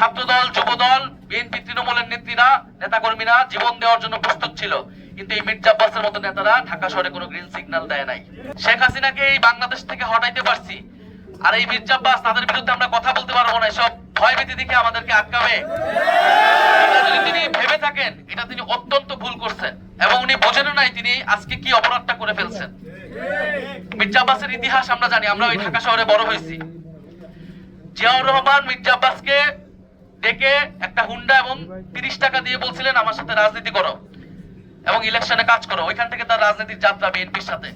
ছাত্রদল, Jubodal, BNP, তৃণমূলের নেত্রীরা, নেতাকর্মীরা জীবন দেওয়ার জন্য প্রস্তুত ছিল, কিন্তু এই মির্জা আব্বাসের মতো নেতারা ঢাকা শহরে কোনো গ্রিন সিগন্যাল দেয় নাই। শেখ হাসিনাকে এই বাংলাদেশ থেকে হটাইতে পারছি, আর এই মির্জা আব্বাস, তাদের বিরুদ্ধে আমরা কথা বলতে পারবো না। সব ভয়ভীতি দেখে আমাদেরকে আটকাবে, এটা যদি তিনি ভেবে থাকেন, এটা তিনি অত্যন্ত ভুল করছেন এবং উনি বোঝেন নাই তিনি আজকে কি অপরাধটা করে ফেলছেন। মির্জা আব্বাসের ইতিহাস আমরা জানি, আমরা ওই ঢাকা শহরে বড় হয়েছি। জিয়াউর রহমান মির্জা আব্বাসকে ডেকে একটা হুন্ডা এবং 30 টাকা দিয়ে বলছিলেন আমার সাথে রাজনীতি করো এবং ইলেকশনে কাজ করো। ওইখান থেকে তার রাজনীতির যাত্রা বিএনপির সাথে।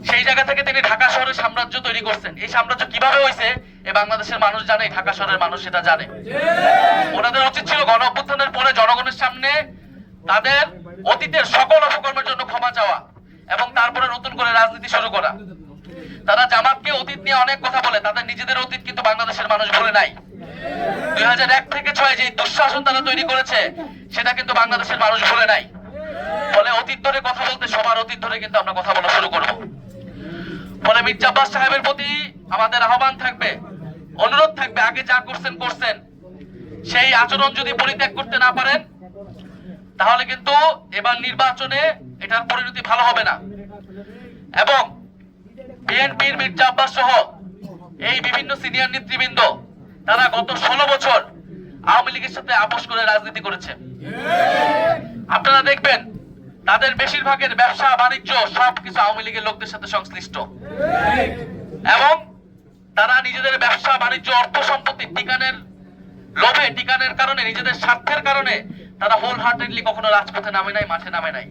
সেই জায়গা থেকে তিনি ঢাকা শহরে সাম্রাজ্য তৈরি করছেন। এই সাম্রাজ্য কিভাবে হয়েছে এই বাংলাদেশের মানুষ জানে, ঢাকা শহরের মানুষ সেটা জানে। ওনাদের উচিত ছিল গণ অভ্যুত্থানের পরে জনগণের সামনে তাদের অতীতের সকল অপকর্মের জন্য ক্ষমা চাওয়া এবং তারপরে নতুন করে রাজনীতি শুরু করা। তারা জামাতকে অতীত নিয়ে অনেক কথা বলে, তাদের নিজেদের অতীত কিন্তু বাংলাদেশের মানুষ ভুলে নাই। 2001 থেকে 6 যে দুঃশাসন তারা তৈরি করেছে সেটা কিন্তু বাংলাদেশের মানুষ ভুলে নাই। ফলে অতীত ধরে কথা বলতে, সবার অতীত ধরে কিন্তু আমরা কথা বলা শুরু করব। ফলে মির্জা আব্বাস সাহেবের প্রতি আমাদের আহ্বান থাকবে, অনুরোধ থাকবে, আগে যা করছেন সেই আচরণ যদি পরিত্যাগ করতে না পারেন তাহলে কিন্তু এবার নির্বাচনে এটার পরিণতি ভালো হবে না। এবং বিএনপির মির্জা আব্বাস সহ এই বিভিন্ন সিনিয়র নেতৃবৃন্দ তারা গত 16 বছর আওয়ামী লীগের সাথে আপোষ করে রাজনীতি করেছে। আপনারা দেখবেন তাদের বেশিরভাগের ব্যবসা বাণিজ্য সবকিছু আওয়ামী লীগের লোকদের সাথে সংশ্লিষ্ট এবং তারা নিজেদের ব্যবসা বাণিজ্য, অর্থ সম্পত্তি টিকানের লোভে, টিকানের কারণে, নিজেদের স্বার্থের কারণে তারা হোল হার্টেডলি কখনো রাজপথে নামে নাই, মাঠে নামে নাই।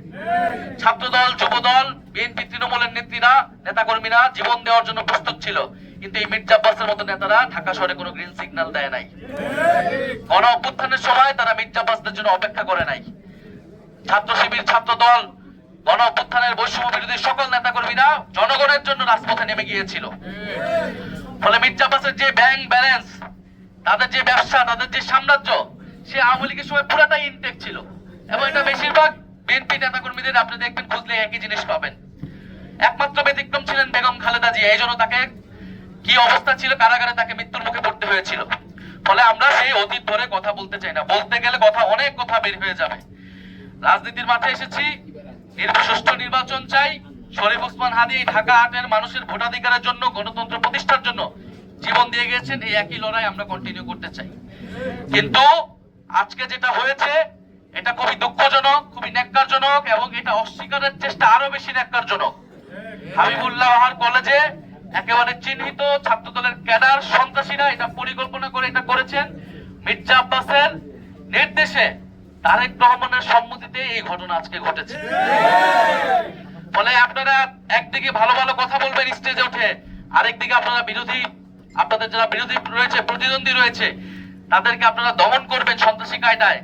ছাত্রদল, যুবদল, বিএনপি, তৃণমূলের নেত্রীরা, নেতাকর্মীরা জীবন দেওয়ার জন্য প্রস্তুত ছিল, কিন্তু এই মির্জা আব্বাসের মতো নেতারা ঢাকা শহরে কোনো গ্রিন সিগন্যাল দেয় নাই। গণ অভ্যুত্থানের সময় তারা মির্জা আব্বাসদের জন্য অপেক্ষা করে নাই। ছাত্র শিবির, ছাত্রদল, গণ অভ্যুত্থানের বৈষম্য বিরোধী সকল নেতাকর্মীরা জনগণের জন্য রাজপথে নেমে গিয়েছিল। ফলে মির্জা আব্বাসের যে ব্যাংক ব্যালেন্স, তাদের যে ব্যবসা, তাদের যে সাম্রাজ্য, সে আওয়ামী লীগের সময় পুরাটাই ইনটেক ছিল এবং এটা বেশিরভাগ বিএনপি নেতাকর্মীদের আপনি দেখবেন, খুঁজলে একই জিনিস পাবেন। একমাত্র ব্যতিক্রম ছিলেন বেগম খালেদা জিয়া। এই জন্য তাকে কি অবস্থা ছিল, কারাগারে তাকে মৃত্যুর মুখে পড়তে হয়েছিল। ফলে আমরা সেই অতীত ধরে কথা বলতে চাই না, বলতে গেলে অনেক কথা বের হয়ে যাবে। রাজনীতির মাঠে এসেছি, সুষ্ঠু নির্বাচন চাই। শরীফ ওসমান হাদী ঢাকা 8-এর মানুষের ভোটাধিকারের জন্য, গণতন্ত্র প্রতিষ্ঠার জন্য জীবন দিয়ে গেছেন। এই একই লড়াই আমরা কন্টিনিউ করতে চাই। কিন্তু আজকে যেটা হয়েছে এটা খুবই দুঃখজনক, খুবই ন্যাক্কারজনক এবং এটা অস্বীকারের চেষ্টা আরো বেশি ন্যাক্কারজনক। হাবিবুল্লাহ বাহার কলেজে একেবারে চিহ্নিত ছাত্রদলের ক্যাডার সন্ত্রাসীরা এটা পরিকল্পনা করে এটা করেছেন। মির্জা আব্বাসের নির্দেশে, তারেক রহমানের সম্মতিতে এই ঘটনা আজকে ঘটেছে। ফলে আপনারা একদিকে ভালো ভালো কথা বলবেন স্টেজে উঠে, আরেকদিকে আপনারা আপনাদের যারা বিরোধী রয়েছে, প্রতিদ্বন্দ্বী রয়েছে, তাদেরকে আপনারা দমন করবেন সন্ত্রাসী কায়দায়,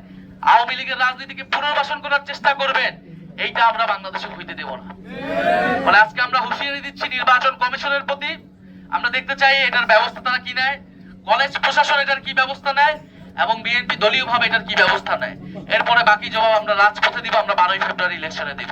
আওয়ামী লীগের রাজনীতিকে পুনর্বাসন করার চেষ্টা করবেন। এইটা আমরা বাংলাদেশে হইতে দেব না। ফলে আজকে আমরা হুঁশিয়ারি দিচ্ছি নির্বাচন কমিশনের প্রতি। আমরা দেখতে চাই এটার ব্যবস্থা তারা কি নেয়, কলেজ প্রশাসন এটার কি ব্যবস্থা নেয় এবং বিএনপি দলীয় ভাবে এটার কি ব্যবস্থা নেয়। এরপরে বাকি জবাব আমরা রাজপথে দিব, আমরা 12ই ফেব্রুয়ারি ইলেকশনে দিব।